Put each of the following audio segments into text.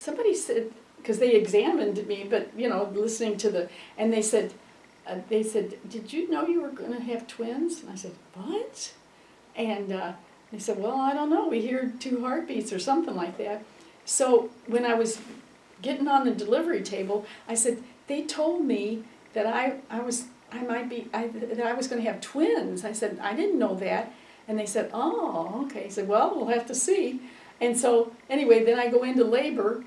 somebody said, because they examined me, but, listening to and they said, did you know you were going to have twins? And I said, what? And they said, well, I don't know. We hear 2 heartbeats or something like that. So when I was getting on the delivery table, I said, they told me that I was going to have twins. I said, I didn't know that. And they said, oh, okay. I said, well, we'll have to see. And so anyway, then I go into labor,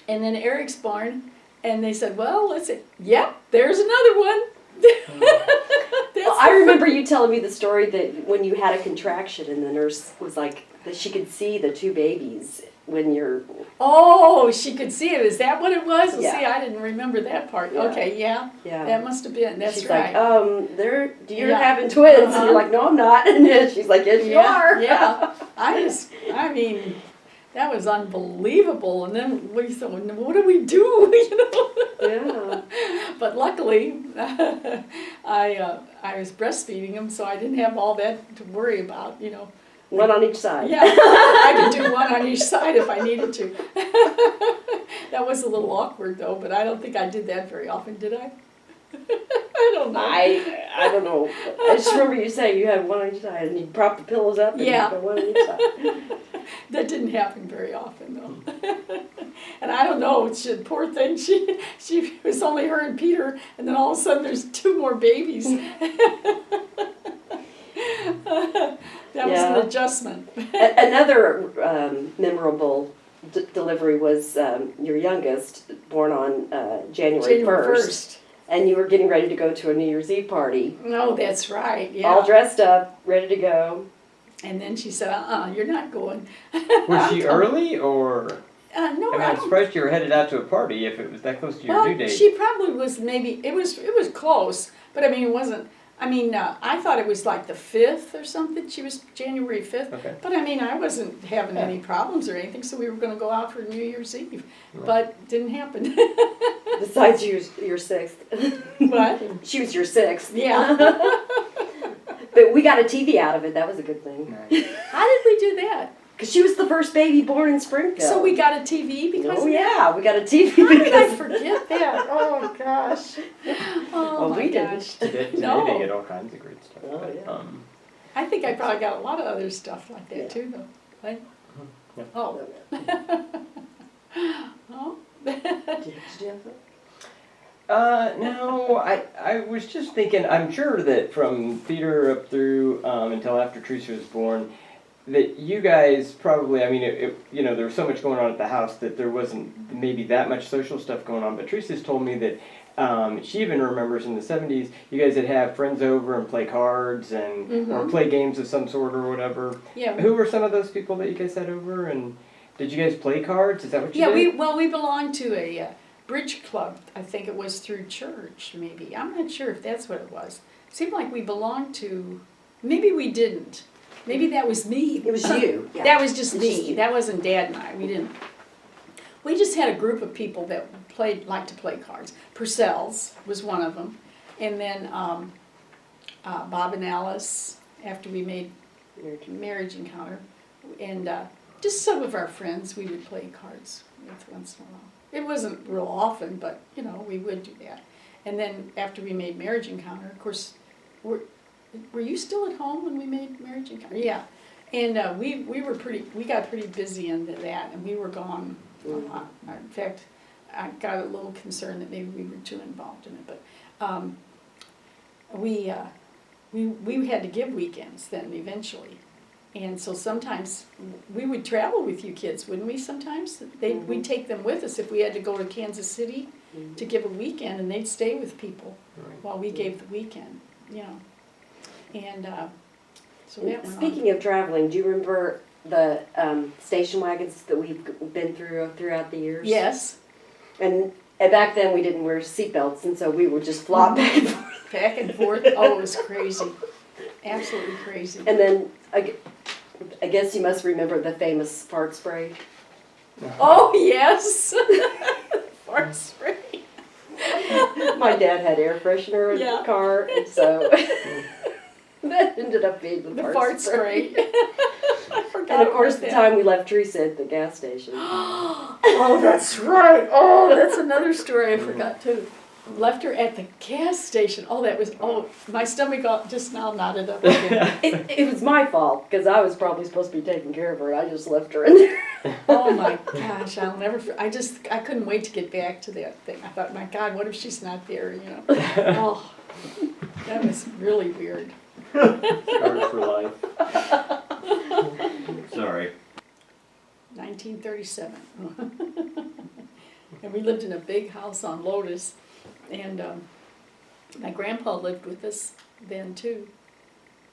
and then Eric's born, and they said, well, let's see. Yep, there's another one. Well, I remember you telling me the story that when you had a contraction and the nurse was like, that she could see the 2 babies when you're... Oh, she could see it. Is that what it was? Well, Yeah. see, I didn't remember that part. Yeah. Okay, yeah. That must have been. That's she's right. Like, you're having twins. And you're like, no, I'm not. And then she's like, yes, you are. Yeah. I mean, that was unbelievable. And then we thought, what do we do? Yeah. But luckily, I was breastfeeding him, so I didn't have all that to worry about, One on each side. Yeah, I could do one on each side if I needed to. That was a little awkward, though, but I don't think I did that very often, did I? I don't know. I don't know. I just remember you saying you had one on each side, and you prop the pillows up, and you go one on each side. That didn't happen very often, though. And I don't know, poor thing, she was only her and Peter, and then all of a sudden there's 2 more babies. That was an adjustment. Another memorable delivery was your youngest, born on January 1st. And you were getting ready to go to a New Year's Eve party. Oh, that's right, yeah. All dressed up, ready to go. And then she said, you're not going. Was she early or? No, I'm surprised you were headed out to a party if it was that close to your due date. She probably was it was close, but I mean, it wasn't. I mean, I thought it was like the 5th or something. She was January 5th. Okay. But I mean, I wasn't having any problems or anything, so we were going to go out for New Year's Eve. Right. But it didn't happen. Besides your 6th. What? She was your 6th. Yeah. But we got a TV out of it. That was a good thing. Nice. How did we do that? Because she was the first baby born in Springfield. So we got a TV because of yeah, we got a TV How did I because... forget that? Oh, gosh. Oh, my we gosh. Today No. they get all kinds of great stuff. Oh, but, yeah. I think I probably got a lot of other stuff like that, too, though. Right? Yeah. Oh. Oh. Did you have that? No, I was just thinking, I'm sure that from theater up through until after Teresa was born, that you guys probably, I mean, there was so much going on at the house that there wasn't maybe that much social stuff going on, but Teresa's told me that she even remembers in the 70s, you guys would have friends over and play cards and or play games of some sort or whatever. Yeah. Who were some of those people that you guys had over, and did you guys play cards? Is that what you did? Yeah, we belonged to a bridge club. I think it was through church, maybe. I'm not sure if that's what it was. It seemed like we belonged to, maybe we didn't. Maybe that was me. It was you. Yeah. That was just It was me. just you. That wasn't Dad and I. We didn't. We just had a group of people that liked to play cards. Purcell's was one of them. And then Bob and Alice, after we made Marriage Encounter. And just some of our friends we would play cards with once in a while. It wasn't real often, but, we would do that. And then after we made Marriage Encounter, of course, were you still at home when we made Marriage Encounter? Yeah. And we got pretty busy into that, and we were gone a lot. In fact, I got a little concerned that maybe we were too involved in it, but we had to give weekends then eventually. And so sometimes we would travel with you kids, wouldn't we sometimes? We'd take them with us if we had to go to Kansas City to give a weekend, and they'd stay with people while we gave the weekend, And so that went on. Speaking of traveling, do you remember the station wagons that we've been throughout the years? Yes. And back then we didn't wear seatbelts, and so we would just flop back and forth. Back and forth. Oh, it was crazy. Absolutely crazy. And then I guess you must remember the famous fart spray. Oh, yes. Fart spray. My dad had air freshener in the car, and so that ended up being the fart spray. I forgot And of course, the time we left Teresa at the gas station. Oh, that's right. Oh, that's another story I forgot too. Left her at the gas station. Oh, that was, oh, my stomach got just now knotted up again. It was my fault, because I was probably supposed to be taking care of her, and I just left her in there. Oh my gosh, I'll never, I couldn't wait to get back to that thing. I thought, my God, what if she's not there, you know? Oh, that was really weird. Scarred for life. Sorry. 1937. And we lived in a big house on Lotus, and my grandpa lived with us then too.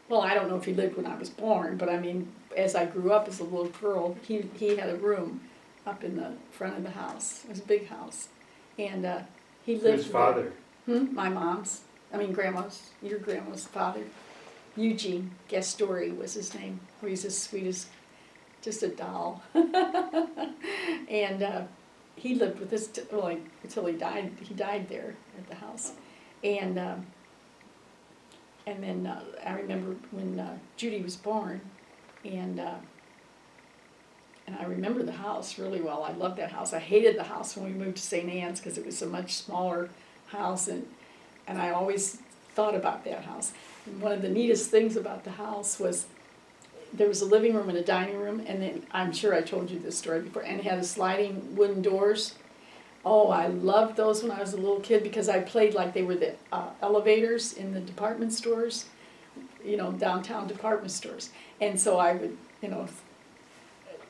Well, I don't know if he lived when I was born, but I mean, as I grew up as a little girl, he had a room up in the front of the house. It was a big house, and he lived. Whose father? My mom's. I mean, grandma's. Your grandma's father, Eugene Gastori was his name. He's as sweet as just a doll. And he lived with us until he died. He died there at the house, and then I remember when Judy was born, and I remember the house really well. I loved that house. I hated the house when we moved to St. Anne's because it was a much smaller house, and I always thought about that house. And one of the neatest things about the house was there was a living room and a dining room, and then I'm sure I told you this story before, and it had a sliding wooden doors. Oh, I loved those when I was a little kid because I played like they were the elevators in the department stores, you know, downtown department stores. And so I would, you know,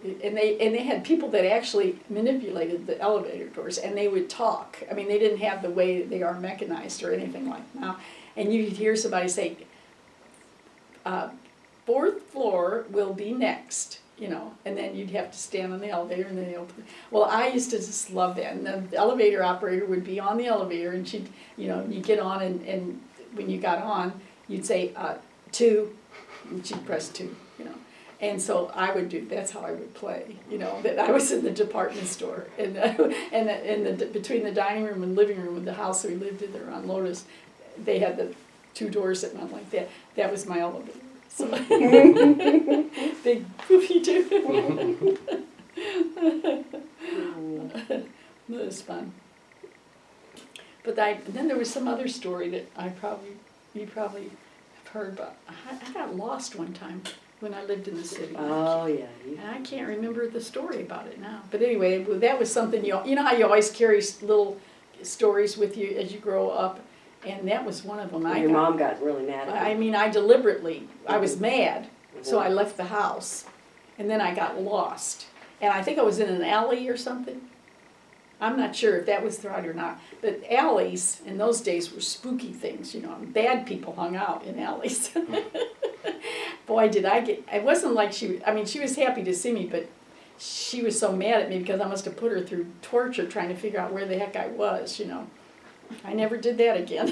and they had people that actually manipulated the elevator doors, and they would talk. I mean, they didn't have the way they are mechanized or anything like now. And you'd hear somebody say, 4th floor will be next, you know, and then you'd have to stand on the elevator and then they open. Well, I used to just love that. And the elevator operator would be on the elevator, and she'd, you know, you get on, and when you got on, you'd say 2, and she'd press 2, you know. And so I would do, that's how I would play, you know, that I was in the department store, and between the dining room and living room of the house we lived in there on Lotus, they had the 2 doors that went like that. That was my elevator. So big poofy too. It was fun. But then there was some other story that you probably have heard about. I got lost one time when I lived in the city. Oh, yeah. And I can't remember the story about it now. But anyway, that was something you know how you always carry little stories with you as you grow up. And that was one of them. Your mom got really mad at you. I mean, I was mad, so I left the house, and then I got lost. And I think I was in an alley or something. I'm not sure if that was right or not. But alleys in those days were spooky things, you know. Bad people hung out in alleys. Boy, did I get, it wasn't like she was happy to see me, but she was so mad at me because I must have put her through torture trying to figure out where the heck I was, you know. I never did that again.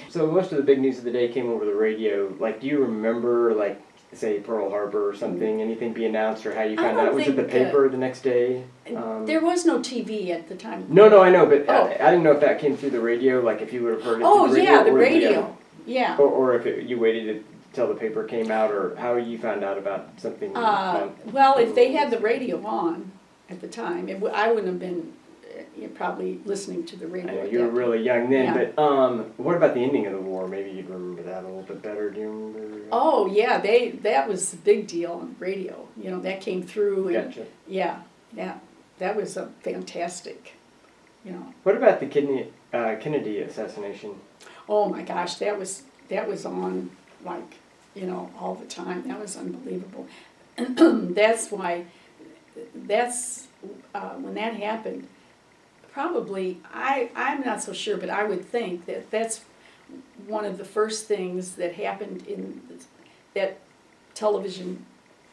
So most of the big news of the day came over the radio. Like, do you remember, like, say Pearl Harbor or something, anything be announced, or how you found out? Was it the paper the next day? There was no TV at the time. No, I know, but I didn't know if that came through the radio, like if you would have heard it through the radio. Oh, yeah, the radio. Yeah. Or if you waited until the paper came out, or how you found out about something. Well, if they had the radio on at the time, I wouldn't have been probably listening to the radio. I know, you were really young then, but what about the ending of the war? Maybe you'd remember that a little bit better. Do you remember? Oh, yeah, that was a big deal on radio. You know, that came through. And, gotcha. Yeah, that was a fantastic, you know. What about the Kennedy assassination? Oh my gosh, that was on, like, you know, all the time. That was unbelievable. That's why, when that happened, probably, I'm not so sure, but I would think that that's one of the first things that happened in that television,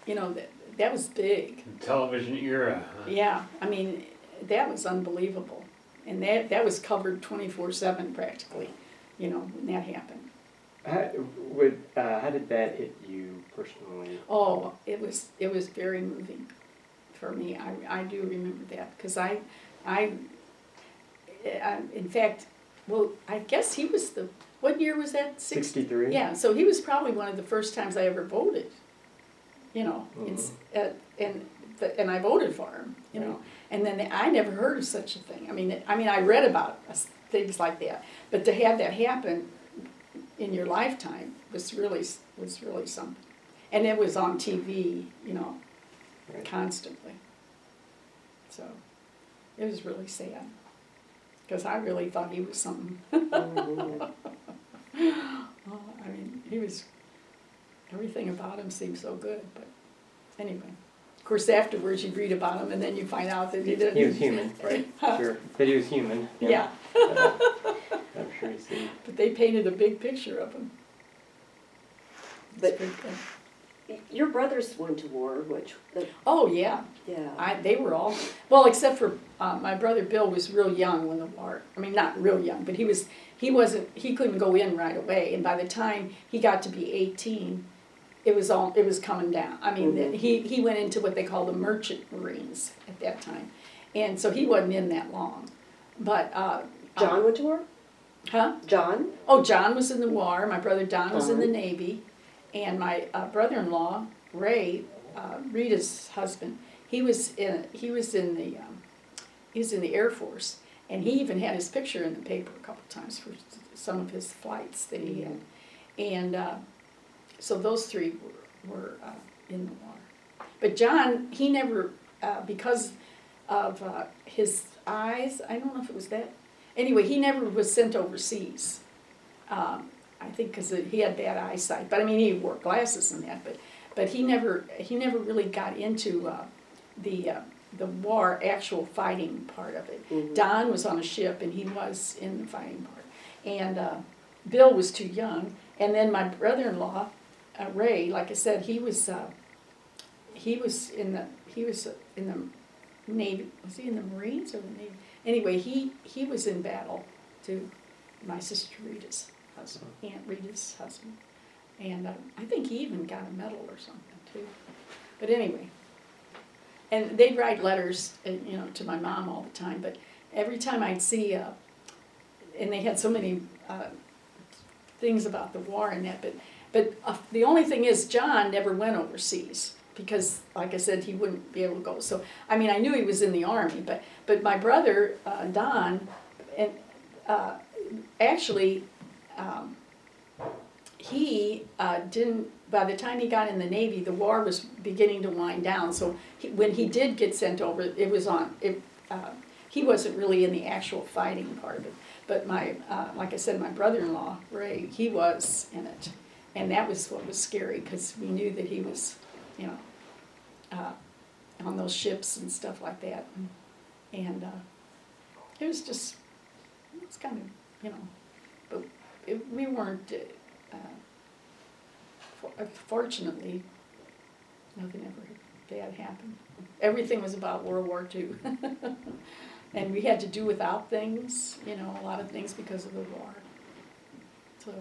you know, that was big. The television era. Huh? Yeah, I mean, that was unbelievable. And that was covered 24/7 practically, you know, when that happened. How did that hit you personally? Oh, it was very moving for me. I do remember that because in fact, well, I guess he was what year was that? 63. Yeah, so he was probably one of the first times I ever voted. you know, and I voted for him, you know. And then I never heard of such a thing. I mean, I read about things like that, but to have that happen in your lifetime was really something. And it was on TV, you know, constantly. So it was really sad because I really thought he was something. I mean, everything about him seemed so good, but anyway. Of course, afterwards you read about him and then you find out that he didn't. He was human, right? Sure, that he was human. Yeah. I'm sure he's seen. But they painted a big picture of him. But your brothers went to war, Oh, yeah. yeah. They were all, well, except for my brother Bill was real young when the war, I mean, not real young, but he couldn't go in right away. And by the time he got to be 18, it was coming down. I mean, he went into what they call the merchant marines at that time. And so he wasn't in that long. But, John went to war? huh? John? Oh, John was in the war. My brother Don was in the Navy. And my brother-in-law, Ray, Rita's husband, he was in the Air Force. And he even had his picture in the paper a couple times for some of his flights that he had. And so those three were in the war. But John, he never, because of his eyes, I don't know if it was that. Anyway, he never was sent overseas. I think because he had bad eyesight. But I mean, he wore glasses and that. But he never really got into the war, actual fighting part of it. Mm-hmm. Don was on a ship and he was in the fighting part. And Bill was too young. And then my brother-in-law, Ray, like I said, he was in the Navy. Was he in the Marines or the Navy? Anyway, he was in battle too. My sister Rita's husband, Aunt Rita's husband, and I think he even got a medal or something too. But anyway, and they'd write letters, you know, to my mom all the time. But every time I'd see, and they had so many things about the war and that. But the only thing is, John never went overseas because, like I said, he wouldn't be able to go. So I mean, I knew he was in the Army, but my brother Don, and actually. He didn't, by the time he got in the Navy, the war was beginning to wind down. So when he did get sent over, he wasn't really in the actual fighting part of it. But like I said, my brother-in-law, Ray, he was in it. And that was what was scary because we knew that he was, you know, on those ships and stuff like that. And it was just, it's kind of, you know, but we weren't, fortunately, nothing ever bad happened. Everything was about World War II. And we had to do without things, you know, a lot of things because of the war. So.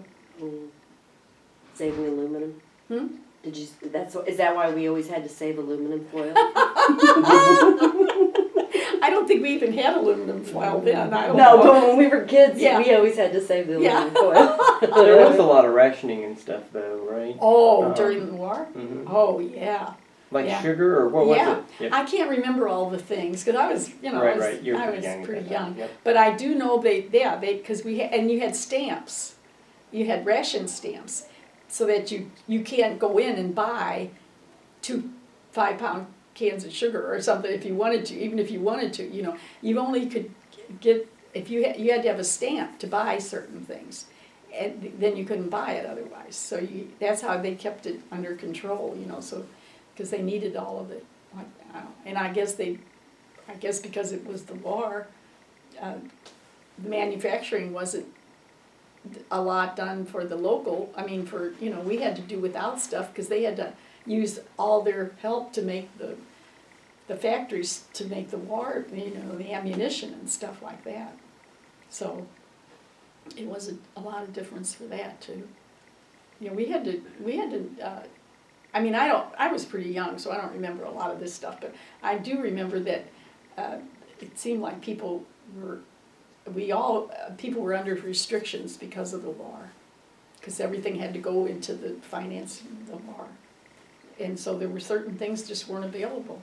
Saving aluminum? Hmm? Is that why we always had to save aluminum foil? I don't think we even had aluminum foil then. I don't No, know. but when we were kids, Yeah. we always had to save the aluminum foil. There was a lot of rationing and stuff, though, right? Oh, during the war? Mm-hmm. Oh, yeah. Like Yeah. sugar, or what was it? Yeah. I can't remember all the things because I was, you know, Right. You were I pretty was young. pretty at that young. time. Yep. But I do know because and you had stamps, you had ration stamps, so that you can't go in and buy 2 5-pound cans of sugar or something if you wanted to, even if you wanted to, you know, you only could get, if you had to have a stamp to buy certain things, and then you couldn't buy it otherwise. So that's how they kept it under control, you know, so, because they needed all of it like that. And I guess because it was the war, the manufacturing wasn't a lot done for the local, you know, we had to do without stuff because they had to use all their help to make the factories to make the war, you know, the ammunition and stuff like that. So it was a lot of difference for that too. You know, we had to, I was pretty young, so I don't remember a lot of this stuff, but I do remember that it seemed like people were under restrictions because of the war, because everything had to go into the financing of the war. and so there were certain things just weren't available.